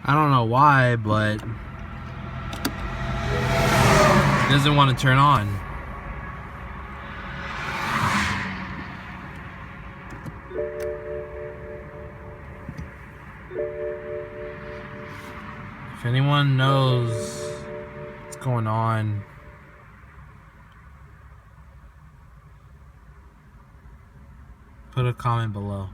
I don't know why, but it doesn't want to turn on. If anyone knows what's going on, put a comment below.